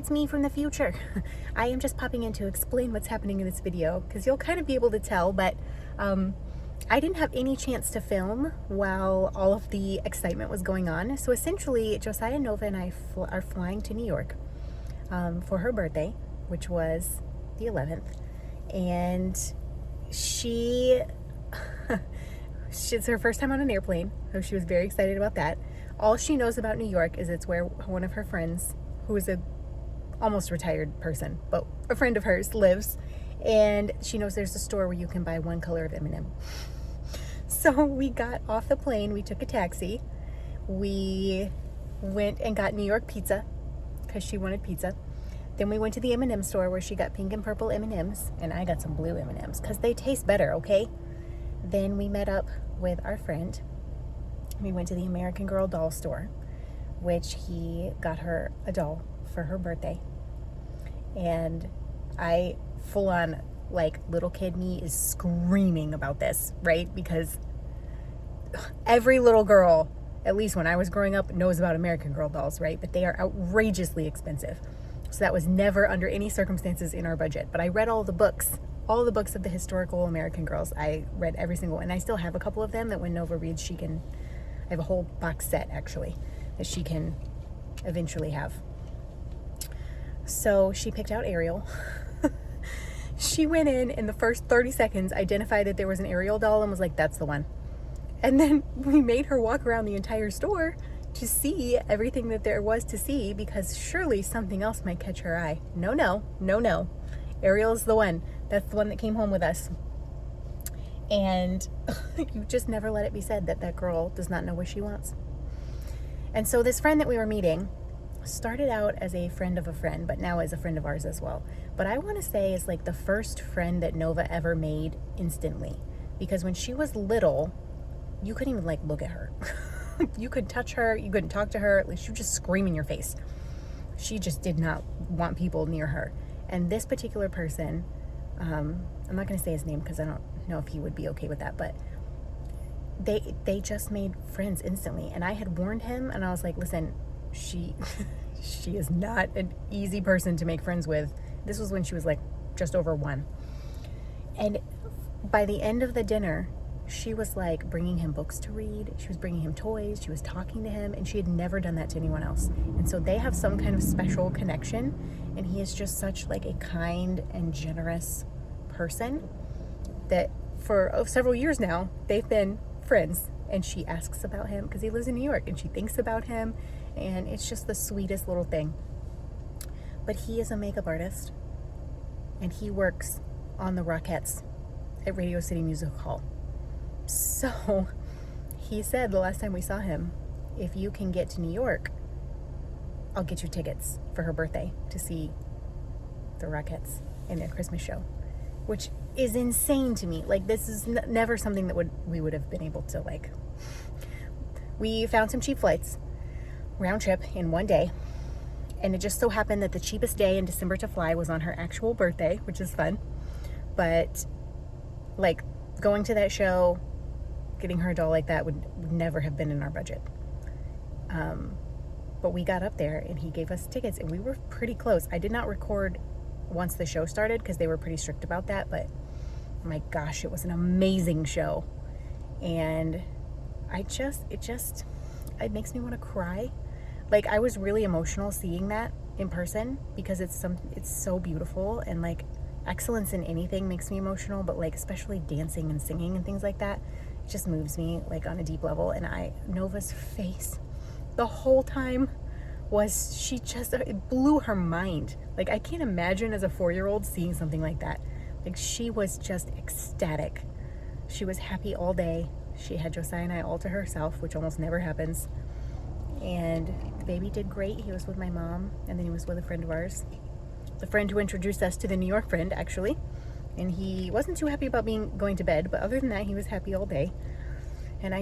it's me from the future. I am just popping in to explain what's happening in this video because you'll kind of be able to tell, but I didn't have any chance to film while all of the excitement was going on. So essentially, Josiah, Nova, and I are flying to New York for her birthday, which was the 11th. And it's her first time on an airplane, so she was very excited about that. All she knows about New York is it's where one of her friends, who is a almost retired person, but a friend of hers, lives. And she knows there's a store where you can buy one color of M&M. So we got off the plane, we took a taxi, we went and got New York pizza because she wanted pizza. Then we went to the M&M store where she got pink and purple M&Ms, and I got some blue M&Ms because they taste better, okay? Then we met up with our friend. We went to the American Girl doll store, which he got her a doll for her birthday. And I full on, like, little kid me is screaming about this, right? Because every little girl, at least when I was growing up, knows about American Girl dolls, right? But they are outrageously expensive. So that was never under any circumstances in our budget. But I read all the books of the historical American Girls. I read every single one. And I still have a couple of them that when Nova reads, I have a whole box set actually that she can eventually have. So she picked out Ariel. She went in the first 30 seconds, identified that there was an Ariel doll and was like, that's the one. And then we made her walk around the entire store to see everything that there was to see, because surely something else might catch her eye. No. Ariel's the one. That's the one that came home with us. And you just never let it be said that that girl does not know what she wants. And so this friend that we were meeting started out as a friend of a friend, but now is a friend of ours as well. But I want to say is like the first friend that Nova ever made instantly. Because when she was little, you couldn't even like look at her. You couldn't touch her, you couldn't talk to her, she would just scream in your face. She just did not want people near her. And this particular person, I'm not going to say his name because I don't know if he would be okay with that, but they just made friends instantly. And I had warned him, and I was like, listen, she is not an easy person to make friends with. This was when she was like just over 1. And by the end of the dinner, she was like bringing him books to read. She was bringing him toys. She was talking to him, and she had never done that to anyone else. And so they have some kind of special connection, and he is just such like a kind and generous person that for several years now, they've been friends. And she asks about him because he lives in New York, and she thinks about him, and it's just the sweetest little thing. But he is a makeup artist, and he works on the Rockettes at Radio City Music Hall. So he said the last time we saw him, if you can get to New York, I'll get you tickets for her birthday to see the Rockettes in their Christmas show, which is insane to me. Like, this is never something that we would have been able to, like. We found some cheap flights, round trip in one day, and it just so happened that the cheapest day in December to fly was on her actual birthday, which is fun. But like, going to that show, getting her a doll like that would never have been in our budget. But we got up there and he gave us tickets, and we were pretty close. I did not record once the show started because they were pretty strict about that, but my gosh, it was an amazing show. And it makes me want to cry. Like, I was really emotional seeing that in person because it's so beautiful, and like excellence in anything makes me emotional, but like especially dancing and singing and things like that, it just moves me like on a deep level. And Nova's face the whole time it blew her mind. Like, I can't imagine as a 4-year-old seeing something like that. Like, she was just ecstatic. She was happy all day. She had Josiah and I all to herself, which almost never happens. And the baby did great. He was with my mom, and then he was with a friend of ours. The friend who introduced us to the New York friend, actually. And he wasn't too happy about going to bed, but other than that, he was happy all day. And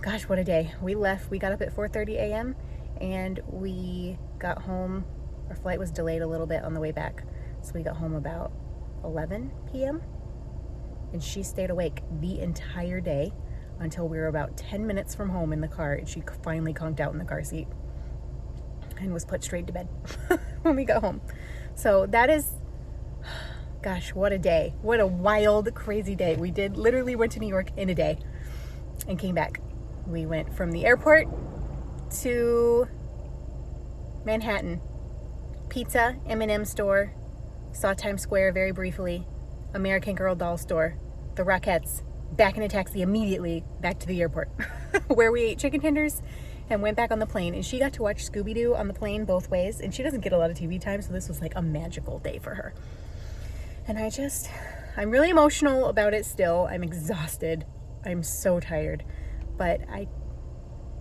gosh, what a day. We got up at 4:30 a.m. and we got home. Our flight was delayed a little bit on the way back, so we got home about 11 p.m. And she stayed awake the entire day until we were about 10 minutes from home in the car, and she finally conked out in the car seat and was put straight to bed. when we got home. So that is, gosh, what a day. What a wild, crazy day. We literally went to New York in a day and came back. We went from the airport to Manhattan, pizza, M&M store, saw Times Square very briefly, American Girl doll store, the Rockettes, back in a taxi immediately back to the airport where we ate chicken tenders and went back on the plane. And she got to watch Scooby-Doo on the plane both ways, and she doesn't get a lot of TV time, so this was like a magical day for her. And I'm really emotional about it still. I'm exhausted. I'm so tired. But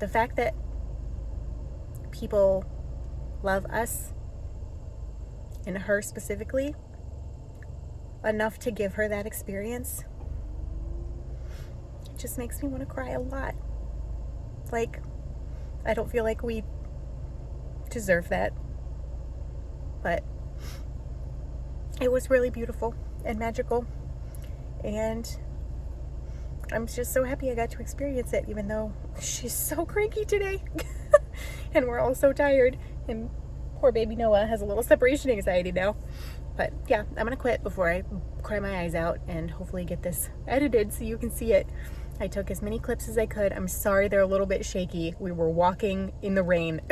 the fact that people love us and her specifically enough to give her that experience, it just makes me want to cry a lot. Like, I don't feel like we deserve that, but it was really beautiful and magical, and I'm just so happy I got to experience it, even though she's so cranky today and we're all so tired, and poor baby Noah has a little separation anxiety now. But yeah, I'm gonna quit before I cry my eyes out and hopefully get this edited so you can see it. I took as many clips as I could. I'm sorry they're a little bit shaky. We were walking in the rain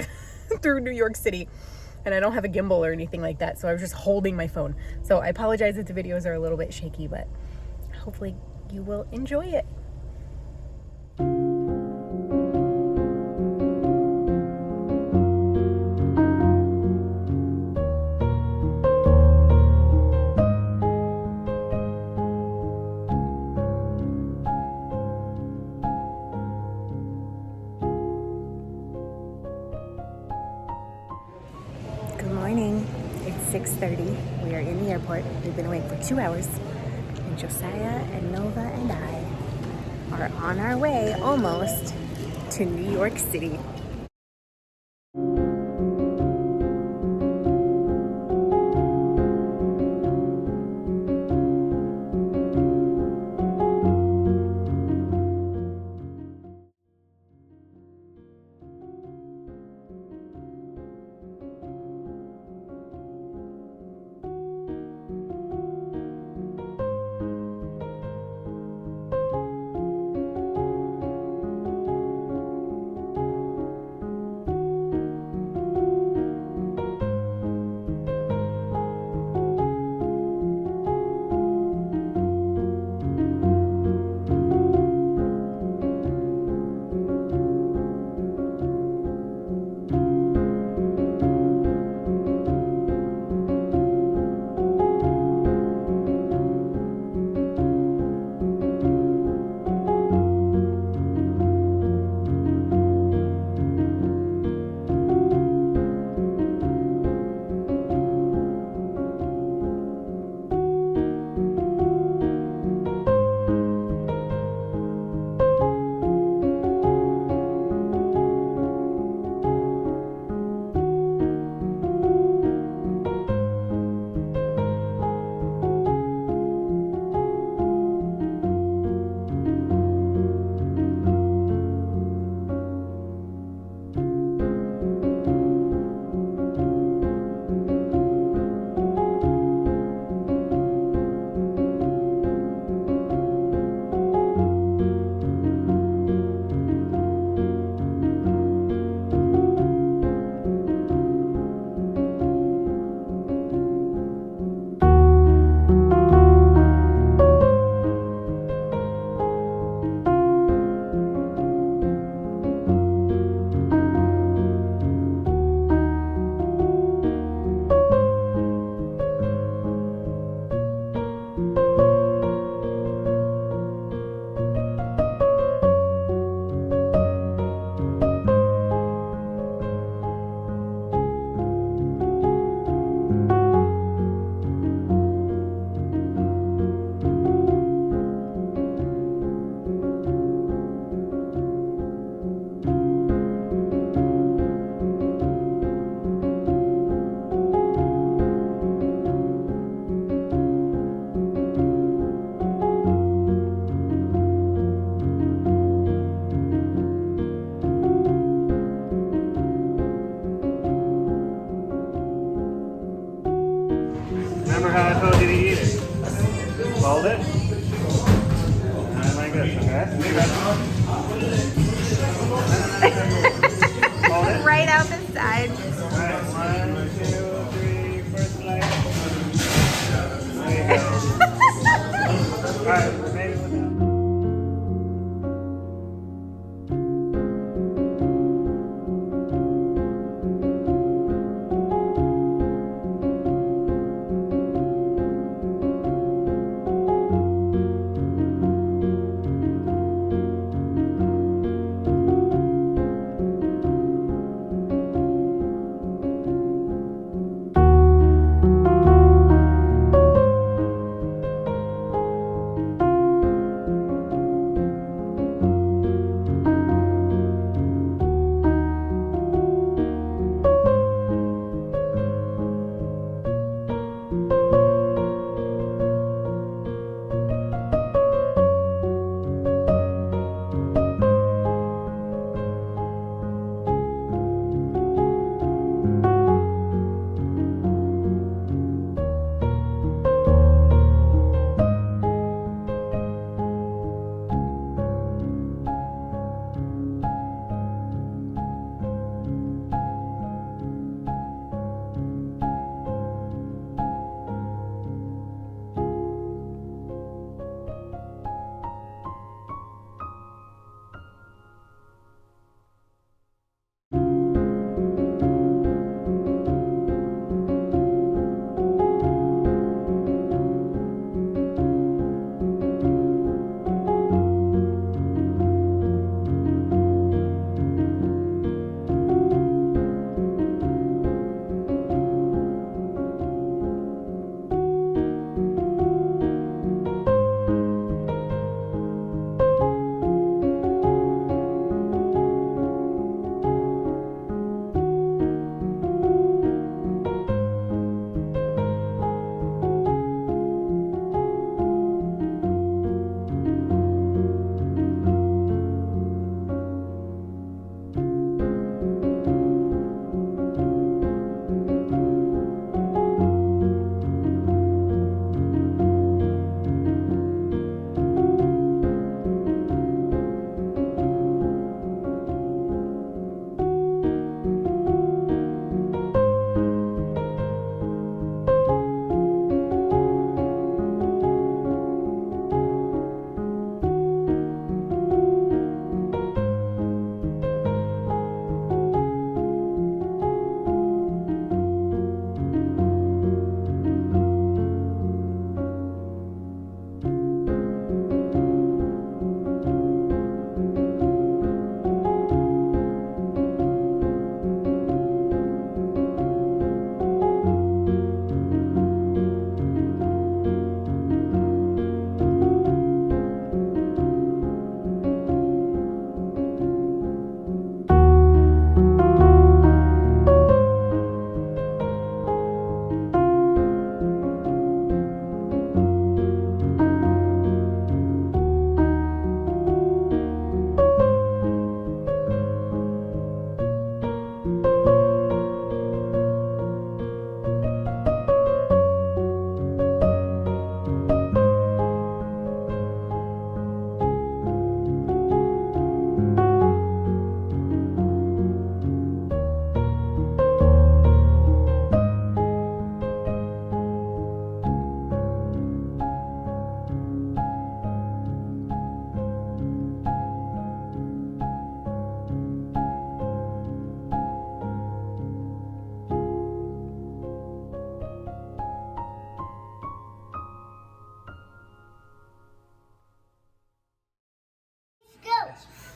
through New York City, and I don't have a gimbal or anything like that, so I was just holding my phone. So I apologize if the videos are a little bit shaky, but hopefully you will enjoy it. Good morning. It's 6:30. We are in the airport. We've been awake for 2 hours. And Josiah and Nova and I are on our way almost to New York City. Remember how I told you to eat it? Fold it. And like this, okay? Hold it. Right out the side. Alright, 1, 2, 3, first leg. There you go. Alright, maybe without.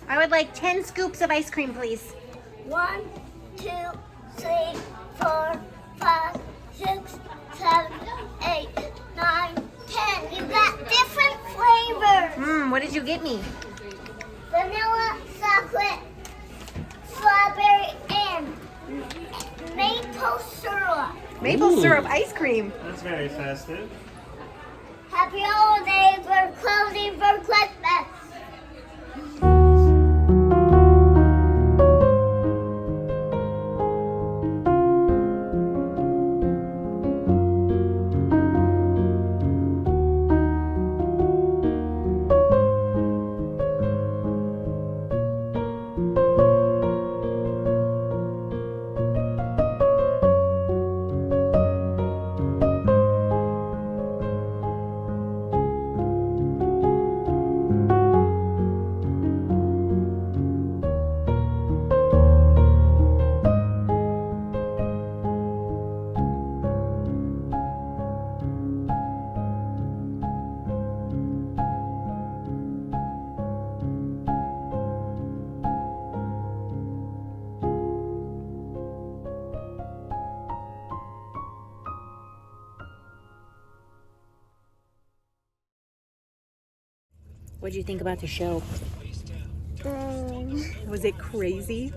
I would like 10 scoops of ice cream, please. 1, 2, 3, 4, 5, 6, 7, 8, 9, 10. You got different flavors. What did you get me? Vanilla, chocolate, strawberry, and maple syrup. Maple syrup ice cream. That's very festive. Happy holidays. We're closing for Christmas. What'd you think about the show? Was it crazy?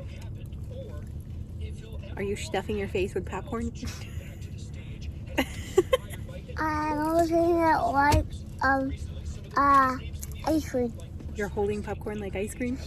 Are you stuffing your face with popcorn? I'm holding it like ice cream. You're holding popcorn like ice cream?